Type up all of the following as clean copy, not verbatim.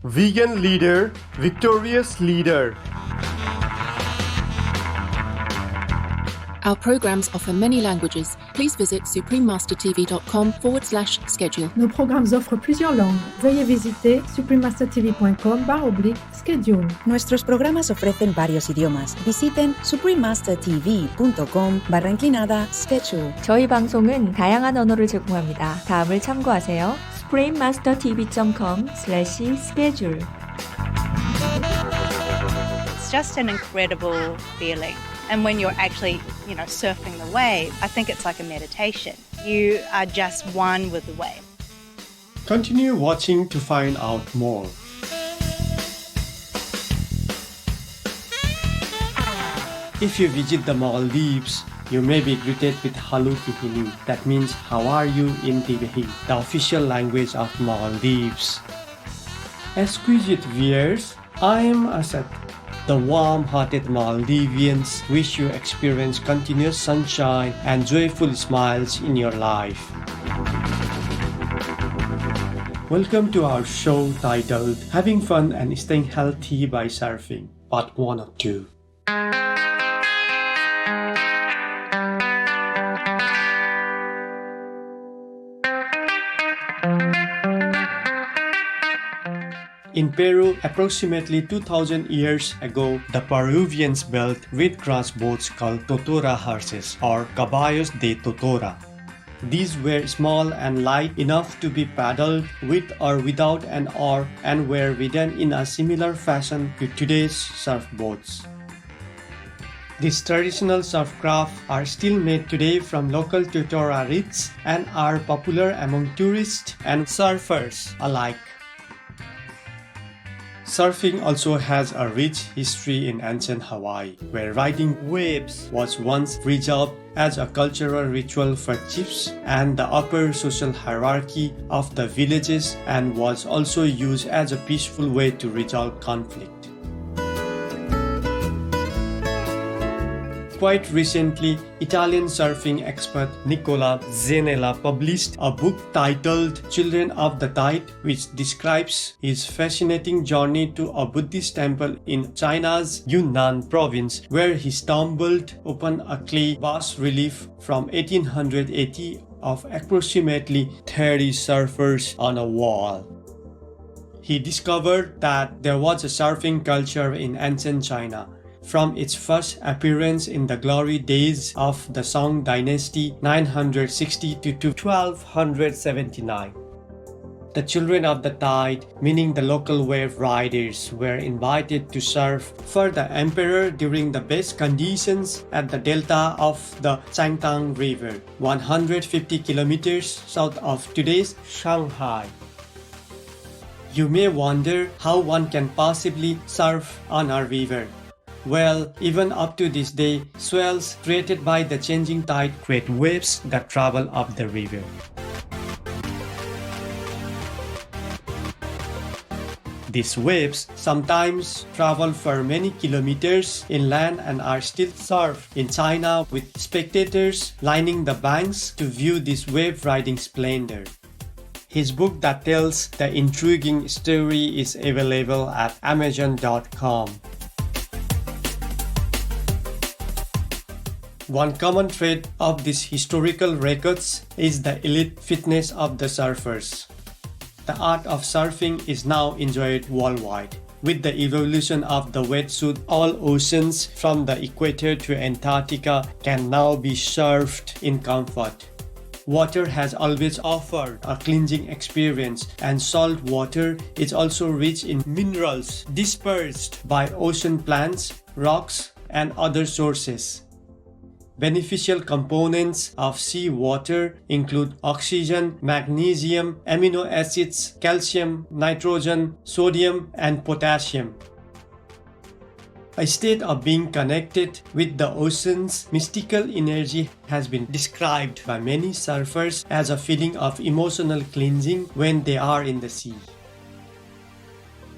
Vegan leader, victorious leader. Our programs offer many languages. Please visit suprememastertv.com/schedule. Nos programmes offrent plusieurs langues. Veuillez visiter suprememastertv.com/schedule. Nuestros programas ofrecen varios idiomas. Visiten suprememastertv.com/schedule. 저희 방송은 다양한 언어를 제공합니다. 다음을 참고하세요. suprememastertv.com/schedule. It's just an incredible feeling. And when you're actually, surfing the wave, I think it's like a meditation. You are just one with the wave. Continue watching to find out more. If you visit the Maldives, you may be greeted with Halu Kihini. That means how are you in Tibetan, the official language of Maldives. Exquisite viewers, I am Asad. The warm-hearted Maldivians wish you experience continuous sunshine and joyful smiles in your life. Welcome to our show titled Having Fun and Staying Healthy by Surfing, Part 1 or 2. In Peru, approximately 2,000 years ago, the Peruvians built reed grass boats called totora horses or caballos de totora. These were small and light enough to be paddled with or without an oar and were ridden in a similar fashion to today's surfboats. These traditional surfcraft are still made today from local totora reeds and are popular among tourists and surfers alike. Surfing also has a rich history in ancient Hawaii, where riding waves was once reserved as a cultural ritual for chiefs and the upper social hierarchy of the villages and was also used as a peaceful way to resolve conflict. Quite recently, Italian surfing expert Nicola Zanella published a book titled Children of the Tide, which describes his fascinating journey to a Buddhist temple in China's Yunnan province, where he stumbled upon a clay bas-relief from 1880 of approximately 30 surfers on a wall. He discovered that there was a surfing culture in ancient China, from its first appearance in the glory days of the Song dynasty 960 to 1279. The children of the tide, meaning the local wave riders, were invited to surf for the emperor during the best conditions at the delta of the Changtang River, 150 kilometers south of today's Shanghai. You may wonder how one can possibly surf on a river. Well, even up to this day, swells created by the changing tide create waves that travel up the river. These waves sometimes travel for many kilometers inland and are still surfed in China, with spectators lining the banks to view this wave riding splendor. His book that tells the intriguing story is available at Amazon.com. One common thread of these historical records is the elite fitness of the surfers. The art of surfing is now enjoyed worldwide. With the evolution of the wetsuit, all oceans from the equator to Antarctica can now be surfed in comfort. Water has always offered a cleansing experience, and salt water is also rich in minerals dispersed by ocean plants, rocks, and other sources. Beneficial components of seawater include oxygen, magnesium, amino acids, calcium, nitrogen, sodium, and potassium. A state of being connected with the ocean's mystical energy has been described by many surfers as a feeling of emotional cleansing when they are in the sea.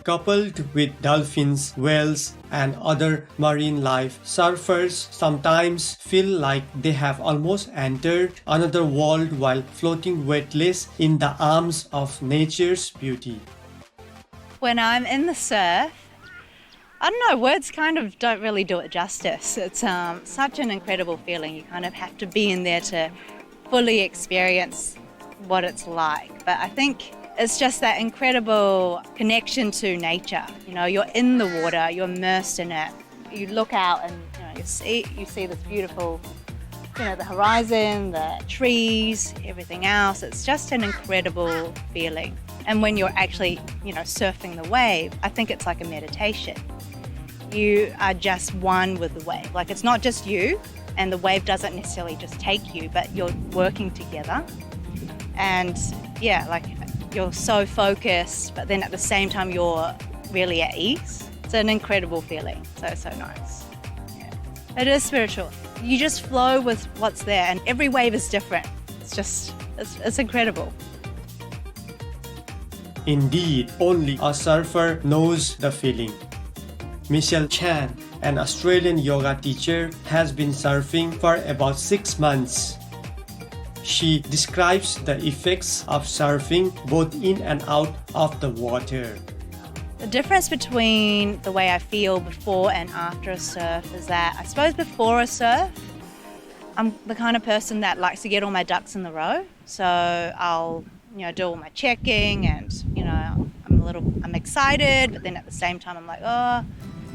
Coupled with dolphins, whales, and other marine life, surfers sometimes feel like they have almost entered another world while floating weightless in the arms of nature's beauty. When I'm in the surf, I don't know, words kind of don't really do it justice. It's such an incredible feeling. You kind of have to be in there to fully experience what it's like. But I think it's just that incredible connection to nature. You know, you're in the water, you're immersed in it. You look out and you see this beautiful, the horizon, the trees, everything else. It's just an incredible feeling. And when you're actually, surfing the wave, I think it's like a meditation. You are just one with the wave. Like, it's not just you, and the wave doesn't necessarily just take you, but you're working together. And you're so focused, but then at the same time you're really at ease. It's an incredible feeling. So nice. Yeah. It is spiritual. You just flow with what's there, and every wave is different. It's incredible. Indeed, only a surfer knows the feeling. Michelle Chan, an Australian yoga teacher, has been surfing for about 6 months. She describes the effects of surfing both in and out of the water. The difference between the way I feel before and after a surf is that I suppose before a surf, I'm the kind of person that likes to get all my ducks in the row. So I'll, do all my checking and, I'm excited, but then at the same time I'm like, a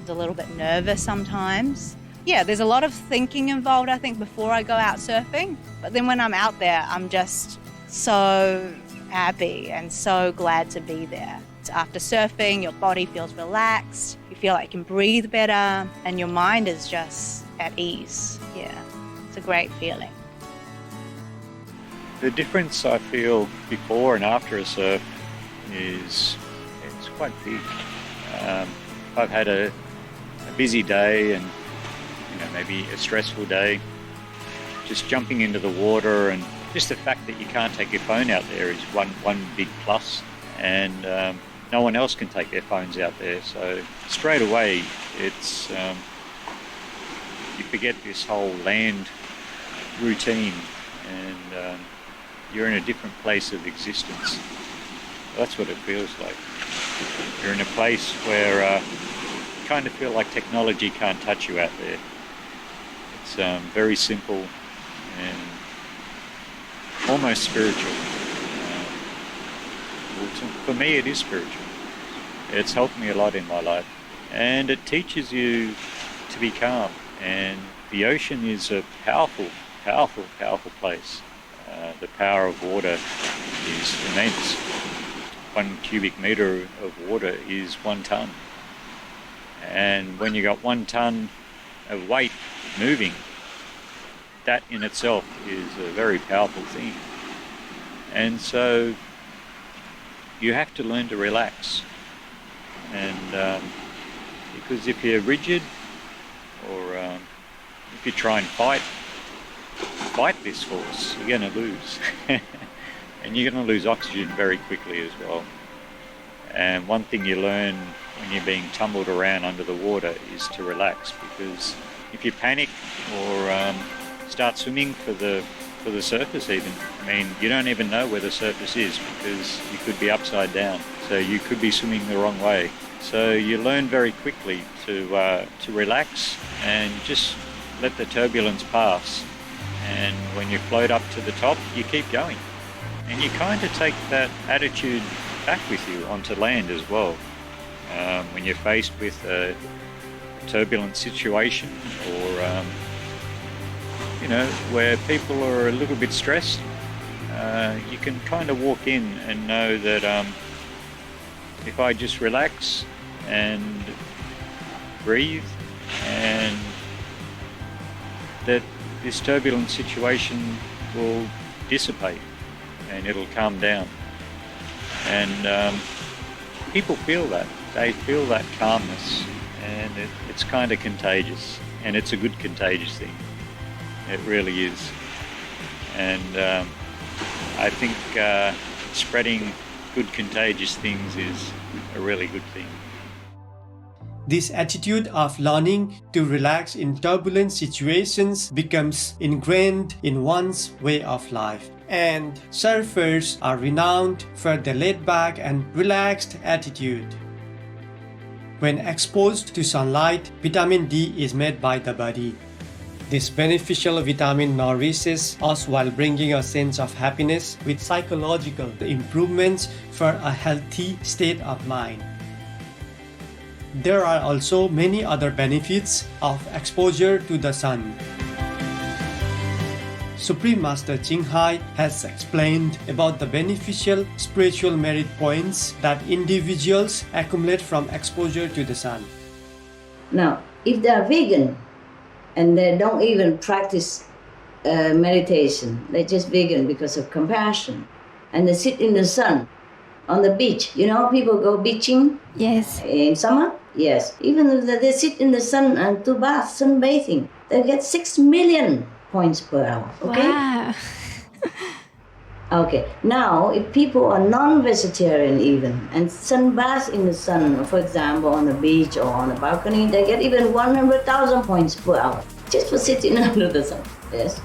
little bit nervous sometimes. Yeah, there's a lot of thinking involved, I think, before I go out surfing. But then when I'm out there, I'm just so happy and so glad to be there. After surfing, your body feels relaxed, you feel like you can breathe better, and your mind is just at ease. Yeah, it's a great feeling. The difference I feel before and after a surf is it's quite big. I've had a busy day and maybe a stressful day. Just jumping into the water and just the fact that you can't take your phone out there is one big plus. And no one else can take their phones out there. So straight away, it's you forget this whole land routine, and you're in a different place of existence. That's what it feels like. You're in a place where you kind of feel like technology can't touch you out there. It's very simple and almost spiritual. For me, it is spiritual. It's helped me a lot in my life, and it teaches you to be calm. And the ocean is a powerful, powerful, powerful place. The power of water is immense. 1 cubic metre of water is 1 tonne. And when you got 1 tonne of weight moving, that in itself is a very powerful thing. And so you have to learn to relax. And because if you're rigid, or if you try and fight this force, you're going to lose. And you're going to lose oxygen very quickly as well. And one thing you learn when you're being tumbled around under the water is to relax, because if you panic or start swimming for the surface even, you don't even know where the surface is, because you could be upside down. So you could be swimming the wrong way. So you learn very quickly to relax and just let the turbulence pass. And when you float up to the top, you keep going. And you kind of take that attitude back with you onto land as well. When you're faced with a turbulent situation, or where people are a little bit stressed, you can kind of walk in and know that if I just relax and breathe, and that this turbulent situation will dissipate and it'll calm down. And people feel that. They feel that calmness, and it's kind of contagious, and it's a good contagious thing. It really is. And I think spreading good contagious things is a really good thing. This attitude of learning to relax in turbulent situations becomes ingrained in one's way of life. And surfers are renowned for their laid-back and relaxed attitude. When exposed to sunlight, vitamin D is made by the body. This beneficial vitamin nourishes us while bringing a sense of happiness with psychological improvements for a healthy state of mind. There are also many other benefits of exposure to the sun. Supreme Master Ching Hai has explained about the beneficial spiritual merit points that individuals accumulate from exposure to the sun. Now, if they are vegan and they don't even practice meditation, they're just vegan because of compassion, and they sit in the sun on the beach. You know, people go beaching. Yes. In summer. Yes. Even if they sit in the sun and do bath, sunbathing, they get 6 million points per hour. Okay? Wow. Okay. Now, if people are non-vegetarian even and sunbath in the sun, for example, on the beach or on a balcony, they get even 100,000 points per hour just for sitting under the sun. Yes.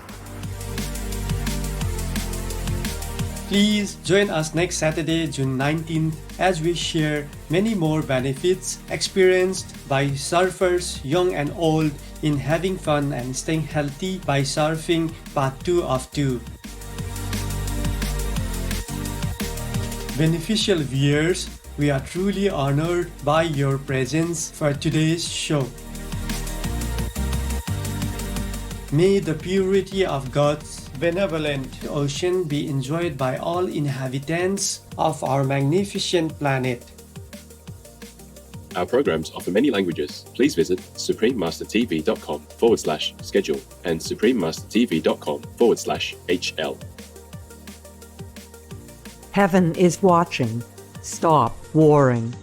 Please join us next Saturday, June 19th, as we share many more benefits experienced by surfers, young and old, in having fun and staying healthy by surfing part 2 of 2. Beneficial viewers, we are truly honored by your presence for today's show. May the purity of God's benevolent ocean be enjoyed by all inhabitants of our magnificent planet. Our programs offer many languages. Please visit suprememastertv.com/schedule and suprememastertv.com/HL. Heaven is watching. Stop warring.